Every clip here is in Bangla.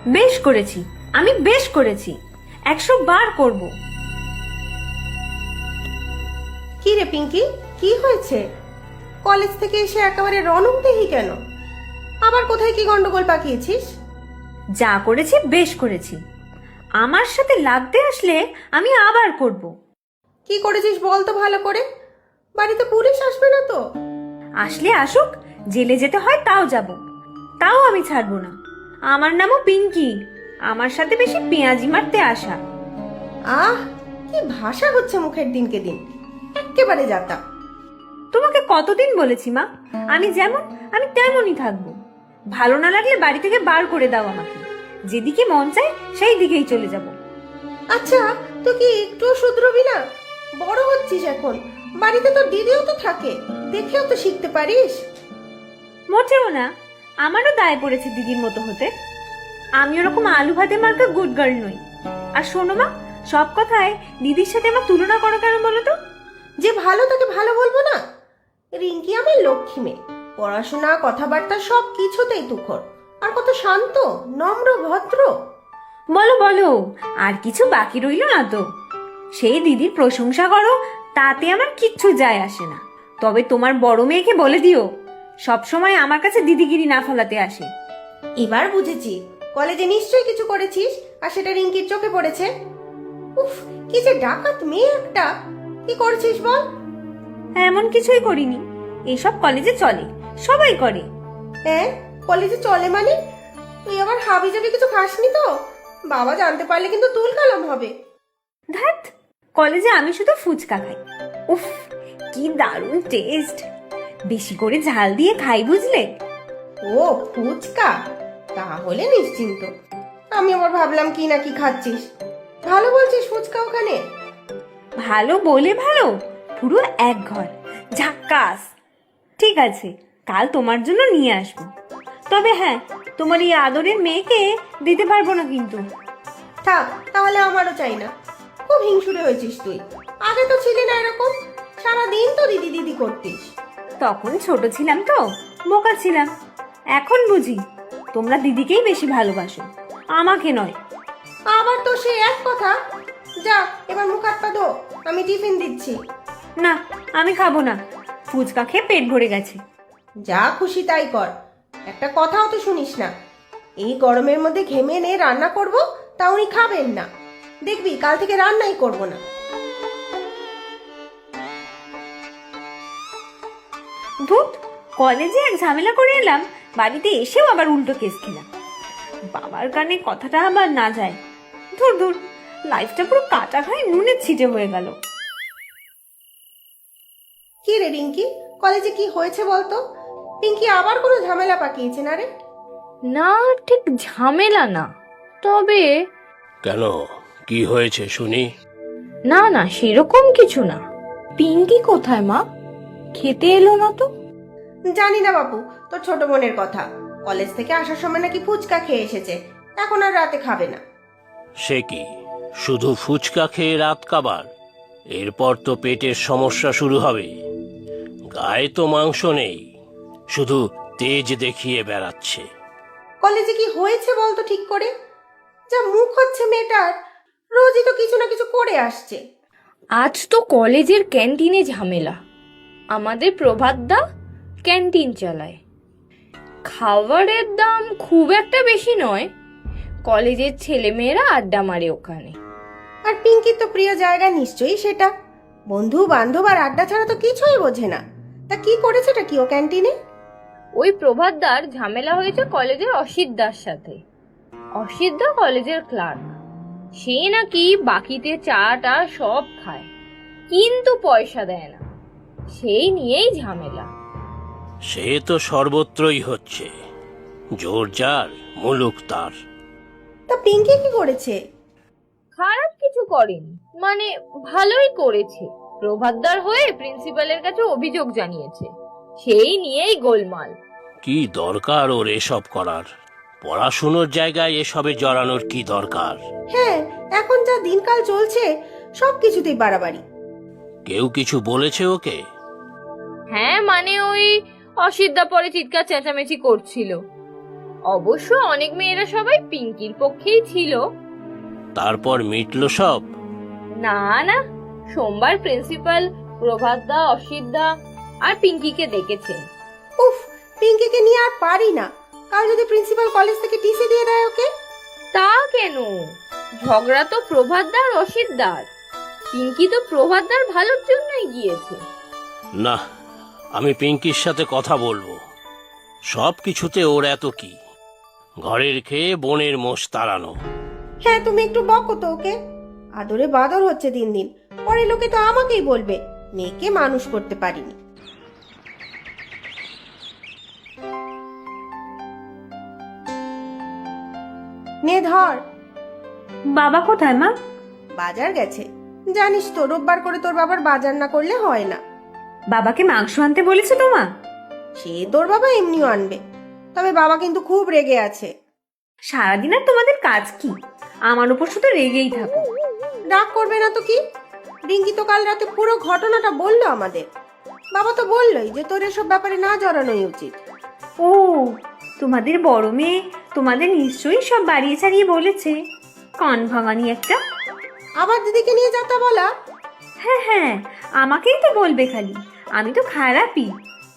বেশ করেছি, আমি বেশ করেছি, 100 বার করব। কি রে পিঙ্কি, কি হয়েছে? কলেজ থেকে এসে একেবারে রনক দেহি কেন? আবার কোথায় কি গন্ডগোল পাকিয়েছিস? যা করেছি বেশ করেছি, আমার সাথে লাগতে আসলে আমি আবার করব। কি করেছিস বল তো ভালো করে। বাড়িতে পুলিশ আসবে না তো? আসলে আসুক, জেলে যেতে হয় তাও যাব, তাও আমি ছাড়বো না। আমার নামও পিঙ্কি, আমার সাথে বেশি পেঁয়াজি মারতে আসা। আহ, কি ভাষা হচ্ছে মুখের দিনকে দিন, একেবারে যাতা। তোমাকে কতদিন বলেছি মা, আমি যেমন আমি তেমনই থাকবো। ভালো না লাগলে বাড়ি থেকে বার করে দাও আমাকে, যেদিকে মন চায় সেই দিকেই চলে যাব। আচ্ছা, তুই কি একটু শুধরবি না? বড় হচ্ছিস এখন, বাড়িতে তো দিদিও তো থাকে, দেখেও তো শিখতে পারিস। মোটেও না, আমারও দায় পড়েছে দিদির মতো হতে। আমি ওরকম আলু ভাতে মার্কা গুড গার্ল নই। আর শোনো মা, সব কথায় দিদির সাথে আমার তুলনা করো কেন বলো তো? যে ভালো তাকে ভালো বলবো না? রিঙ্কি আমার লক্ষ্মী মেয়ে, পড়াশোনা কথাবার্তা সব কিছুতেই তুখর, আর কত শান্ত, নম্র, ভদ্র। বলো বলো, আর কিছু বাকি রইলো না তো? সেই দিদির প্রশংসা করো, তাতে আমার কিচ্ছু যায় আসে না। তবে তোমার বড় মেয়েকে বলে দিও সব সময় আমার কাছে দিদিগিরি না ফলাতে আসে। এবার বুঝেছি, কলেজে নিশ্চয়ই কিছু করেছিস আর সেটা রিঙ্কির চোখে পড়েছে। উফ, কি যে ডাকাত মেয়ে একটা! কি করেছিস বল? এমন কিছুই করিনি, এসব কলেজে চলে, সবাই করে। হ্যাঁ, কলেজে চলে মানে? তুই আবার হাবি জাবি কিছু খাসনি তো? বাবা জানতে পারলে কিন্তু তুল কালাম হবে। ধ্যাত, কলেজে আমি শুধু ফুচকা খাই। উফ, কি দারুণ টেস্ট! বেশি করে ঝাল দিয়ে খাই বুঝলে। ও ফুচকা, তাহলে নিশ্চিন্ত। আমি আবার ভাবলাম কি না কি খাচ্ছিস। ভালো বলছিস ফুচকা ওখানে? ভালো বলে ভালো, পুরো এক ঘর, ঝাক্কাস। ঠিক আছে, কাল তোমার জন্য নিয়ে আসবো। তবে হ্যাঁ, তোমার এই আদরের মেয়েকে দিতে পারবো না কিন্তু। থাক, তাহলে আমারও চাই না। খুব হিংসুটে হয়েছিস তুই, আগে তো ছিলি না এরকম, সারাদিন তো দিদি দিদি করতিস। তখন ছোট ছিলাম তো, বোকা ছিলাম। এখন বুঝি তোমরা দিদিকেই বেশি ভালোবাসো, আমাকে নয়। আবার তো সে এক কথা। যা, এবার মুখ হাত পা ধো, আমি টিফিন দিচ্ছি। না, আমি খাবো না, ফুচকা খেয়ে পেট ভরে গেছে। যা খুশি তাই কর, একটা কথাও তো শুনিস না। এই গরমের মধ্যে ঘেমে নে রান্না করব, তা উনি খাবেন না। দেখবি কাল থেকে রান্নাই করব না। ধুত, কলেজে এক ঝামেলা করে এলাম, বাড়িতে এসেও আবার উল্টো কেস খেলাম। বাবার কানে কথাটা আবার না যায়। ধুর ধুর, লাইফটা পুরো কাটা খায় নুনের ছিটে হয়ে গেল। কি রে রিঙ্কি, কলেজে কি হয়েছে বলতো? পিঙ্কি আবার কোনো ঝামেলা পাকিয়েছে না রে? না, ঠিক ঝামেলা না, তবে কেন, কি হয়েছে শুনি? না না, সেরকম কিছু না। পিঙ্কি কোথায় মা? খেতে এলো না তো? জানি না বাপু, তোর ছোট বোনের কথা। কলেজ থেকে আসার সময় নাকি ফুচকা খেয়ে এসেছে, এখন আর রাতে খাবে না। সে কি, শুধু ফুচকা খেয়ে রাত কাবার? এরপর তো পেটের সমস্যা শুরু হবে। গায়ে তো মাংস নেই, শুধু তেজ দেখিয়ে বেড়াচ্ছে। কলেজে কি হয়েছে বলতো ঠিক করে? যা মুখ হচ্ছে মেয়েটার, রোজই তো কিছু না কিছু করে আসছে। আজ তো কলেজের ক্যান্টিনে ঝামেলা। আমাদের প্রভাতদা ক্যান্টিন চালায়, খাবারের দাম খুব একটা বেশি নয়। কলেজের ছেলেমেয়েরা আড্ডা মারে ওখানে। আর পিঙ্কির তো প্রিয় জায়গা নিশ্চয়ই সেটা। বন্ধু বান্ধব আর আড্ডা ছাড়া তো কিছুই বোঝে না। তা কি করেছেটা কি ও ক্যান্টিনে? ওই প্রভাতদার ঝামেলা হয়েছে কলেজের অসিতদার সাথে। অসিতদা কলেজের ক্লার্ক, সে নাকি বাকিতে চাটা সব খায়, কিন্তু পয়সা দেয় না। সেই নিয়েই ঝামেলা। সে তো সর্বত্রই হচ্ছে, জোর যার মুলুক তার। তা পিঙ্কি কি করেছে? খারাপ কিছু করেনি, মানে ভালোই করেছে। প্রভাতদার হয়ে প্রিন্সিপালের কাছে অভিযোগ জানিয়েছে, সেই নিয়েই গোলমাল। কি দরকার ওর এসব করার? পড়াশুনোর জায়গায় এসবে জড়ানোর কি দরকার? হ্যাঁ, এখন যা দিনকাল চলছে সব কিছুতেই বাড়াবাড়ি। কেউ কিছু বলেছে ওকে? হ্যাঁ, মানে ওই অসিতদা পরে চিৎকার চেঁচামেচি করছিল। অবশ্য অনেক মেয়েরা সবাই পিঙ্কির পক্ষেই ছিল। তারপর মিটলো সব? না না, সোমবার প্রিন্সিপাল প্রভাতদা, অসিতদা আর পিঙ্কিকে ডেকেছেন। উফ, পিঙ্কিকে নিয়ে আর পারি না। কাল যদি প্রিন্সিপাল কলেজ থেকে টিসি দিয়ে দেয় ওকে। তা কেন? ঝগড়া তো প্রভাতদার অসিতদার। পিঙ্কি তো প্রভাতদার ভালোর জন্যই গিয়েছে। না, আমি পিঙ্কির সাথে কথা বলবো। সব কিছুতে ওর এত কি? ঘরের খেয়ে বনের মোষ তাড়ানো। হ্যাঁ, তুমি একটু বকো তো ওকে। আদরে বাদর হচ্ছে দিন দিন। পরে লোকে তো আমাকেই বলবে মেয়েকে মানুষ করতে পারিনি। নে ধর। বাবা কোথায় মা? বাজার গেছে। জানিস তো রোববার করে তোর বাবার বাজার না করলে হয় না। বাবাকে মাংস আনতে বলেছে তো মা? সে তোর বাবা এমনিও আনবে, তবে বাবা কিন্তু খুব রেগে আছে। সারাদিন আর তোমাদের কাজ কি? আমার উপর শুধু রেগেই থাকো। রাগ করবে না তো কি? রিঙ্কি তো কাল রাতে পুরো ঘটনাটা বললো আমাদের। বাবা তো বললোই যে তোর এসব ব্যাপারে না জড়ানোই উচিত। ও, তোমাদের বড় মেয়ে তোমাদের নিশ্চয়ই সব বাড়িয়ে ছাড়িয়ে বলেছে। কান ভাঙানি একটা। আবার দিদিকে নিয়ে যাতা বলা। হ্যাঁ হ্যাঁ, আমাকেই তো বলবে খালি। আমি তো খারাপই,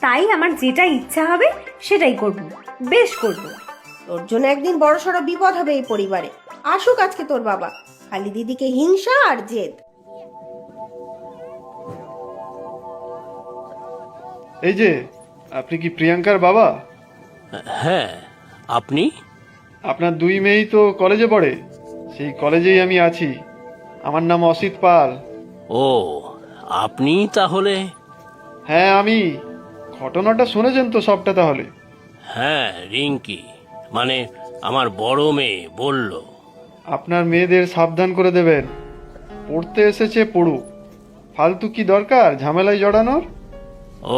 তাই আমার যেটা ইচ্ছা হবে সেটাই করব, বেশ করব। তোর জন্য একদিন বড়সড় বিপদ হবে এই পরিবারে। আসুক আজকে তোর বাবা, খালি দিদিকে হিংসা আর জেদ। এই যে, আপনি কি প্রিয়াঙ্কার বাবা? হ্যাঁ, আপনি? আপনার দুই মেয়েই তো কলেজে পড়ে। সেই কলেজেই আমি আছি। আমার নাম অসিত পাল। ও, আপনি তাহলে? হ্যাঁ আমি। ঘটনাটা শুনেছেন তো সবটা তাহলে? হ্যাঁ, রিঙ্কি মানে আমার বড় মেয়ে বলল। আপনার মেয়েদের সাবধান করে দেবেন। পড়তে এসেছে পড়ুক, ফালতু কি দরকার ঝামেলায় জড়ানোর?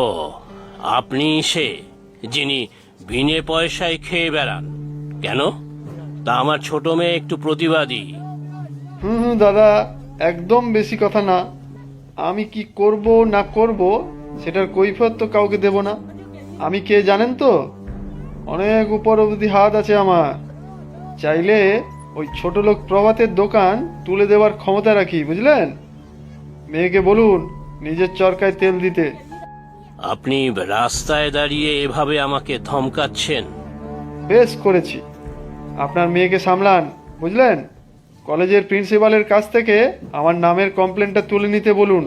ও, আপনি সে যিনি বিনে পয়সায় খেয়ে বেড়ান? কেন? তা আমার ছোট মেয়ে একটু প্রতিবাদী। হুম দাদা, একদম বেশি কথা না। আমি কি করব না করব সেটার কৈফিয়ত তো কাউকে দেব না। আমি কে জানেন তো? অনেক উপর অবধি হাত আছে আমার। চাইলে ওই ছোট লোক প্রভাতের দোকান তুলে দেওয়ার ক্ষমতা রাখি, বুঝলেন? মেয়েকে বলুন নিজের চরকায় তেল দিতে। আপনি রাস্তায় দাঁড়িয়ে এভাবে আমাকে ধমকাচ্ছেন? বেশ করেছি। আপনার মেয়েকে সামলান, বুঝলেন? কলেজের প্রিন্সিপালের কাছ থেকে আমার নামের কমপ্লেনটা তুলে নিতে বলুন,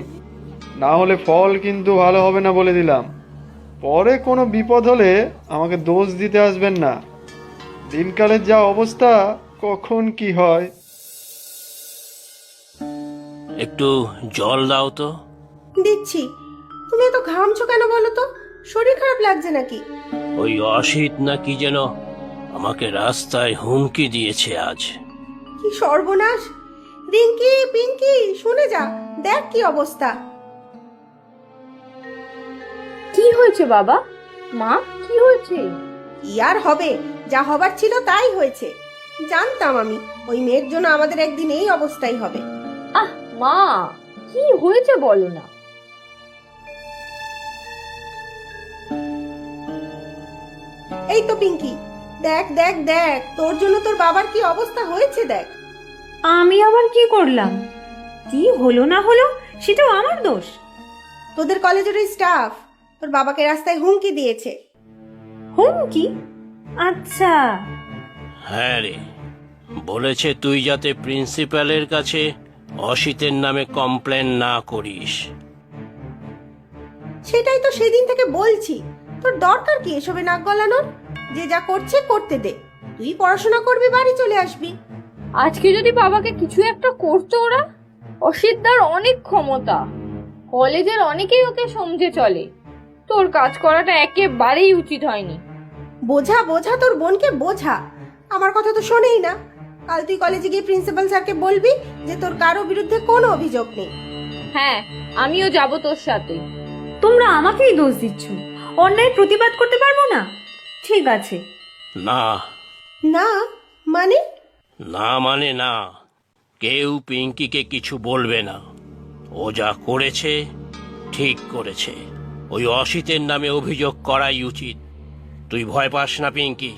না হলে ফল কিন্তু ভালো হবে না বলে দিলাম। পরে কোনো বিপদ হলে আমাকে দোষ দিতে আসবেন না। দিনকালের যা অবস্থা, কখন কি হয়। একটু জল দাও তো। দিচ্ছি। তুমি এত ঘামছো কেন বলো তো? শরীর খারাপ লাগছে নাকি? ওই অসিত না কি যেন আমাকে রাস্তায় হুমকি দিয়েছে আজ। কি সর্বনাশ! রিঙ্কি, পিঙ্কি, শুনে যা, দেখ কি অবস্থা। কি হয়েছে বাবা? মা, কি হয়েছে? কি আর হবে, যা হবার ছিল তাই হয়েছে। জানতাম আমি ওই মেয়ের জন্য আমাদের একদিন এই অবস্থাই হবে। আহ মা, কি হয়েছে বলো না। এই তো পিঙ্কি, দেখ দেখ দেখ, তোর জন্য তোর বাবার কি অবস্থা হয়েছে দেখ। আমি আবার কি করলাম? কি হলো না হলো সেটাও আমার দোষ? তোদের কলেজের ওই স্টাফ তোর বাবাকে রাস্তায় হুমকি দিয়েছে। হুমকি? আচ্ছা। হ্যাঁ রে, বলেছে তুই যাতে প্রিন্সিপালের কাছে অসিতের নামে কমপ্লেন না করিস। সেটাই তো সেদিন থেকে বলছি, তোর দরকার কি এসবে নাক গলানোর? যে যা করছে করতে দে, তুই পড়াশোনা করবি, বাড়ি চলে আসবি। আজকে যদি বাবাকে কিছু একটা করতো ওরা। অসিতদার অনেক ক্ষমতা, কলেজের অনেকেই ওকে সমঝে চলে। তোর কাজ করাটা একেবারেই উচিত হয়নি। বোঝা বোঝা, তোর বোনকে বোঝা। আমার কথা তো শোনেই না। কাল তুই কলেজে গিয়ে প্রিন্সিপাল স্যারকে বলবি যে তোর কারো বিরুদ্ধে কোনো অভিযোগ নেই। হ্যাঁ, আমিও যাব তোর সাথে। তোমরা আমাকেই দোষ দিচ্ছ, অন্যায় প্রতিবাদ করতে পারবো না? ঠিক আছে। না না মানে? না মানে না, কেউ পিঙ্কিকে কিছু বলবে না। ও যা করেছে ঠিক করেছে। ওই অসিতের নামে অভিযোগ করাই উচিত। তুই ভয় পাস না পিঙ্কি,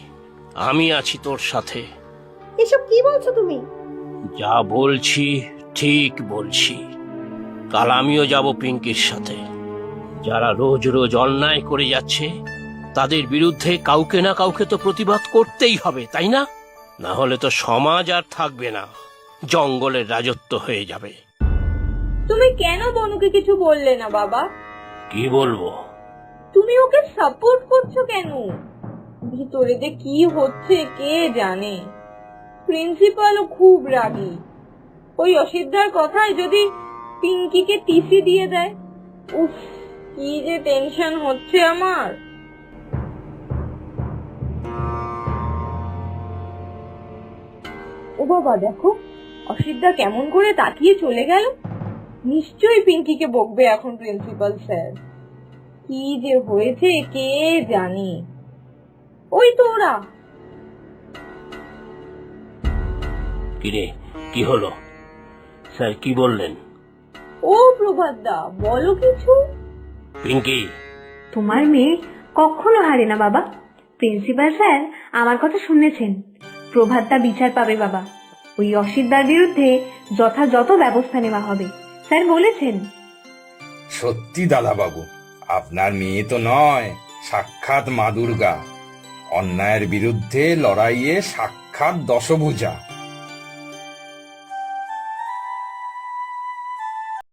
আমি আছি তোর সাথে। এসব কি বলছো তুমি? যা বলছি ঠিক বলছি। কাল আমিও যাব পিঙ্কির সাথে। যারা রোজ রোজ অন্যায় করে যাচ্ছে তাদের বিরুদ্ধে কাউকে না কাউকে তো প্রতিবাদ করতেই হবে, তাই না? না হলে তো সমাজ আর থাকবে না, জঙ্গলের রাজত্ব হয়ে যাবে। তুমি কেন বনুকে কিছু বললে না বাবা? কি বলবো? তুমি ওকে সাপোর্ট করছো কেন? ভিতরে যে কি হচ্ছে কে জানে। প্রিন্সিপালও খুব রাগী। ওই অসিদ্ধার কথায় যদি পিঙ্কিকে টিসি দিয়ে দেয়, উফ, কি যে টেনশন হচ্ছে আমার। ও বাবা, দেখো অসিদ্ধা কেমন করে তাকিয়ে চলে গেল। নিশ্চয়ই পিঙ্কিকে বকবে এখন প্রিন্সিপাল স্যার। কি যে হয়েছে কে জানে। ওই তো ওরা। কিরে, কি হলো? স্যার কি বললেন? ও প্রভাত দা, বলো কিছু। পিঙ্কি, তোমার মেয়ে কখনো হারে না বাবা। প্রিন্সিপাল স্যার আমার কথা শুনেছেন। প্রভাতটা বিচার পাবে বাবা। ওই অসিদ্ধার বিরুদ্ধে যথাযথ ব্যবস্থা নেওয়া হবে, স্যার বলেছেন। সত্যি দাদাবাবু, আপনার মেয়ে তো নয়, সাক্ষাৎ মা দুর্গা। অন্যায়ের বিরুদ্ধে লড়াইয়ে সাক্ষাৎ দশভুজা।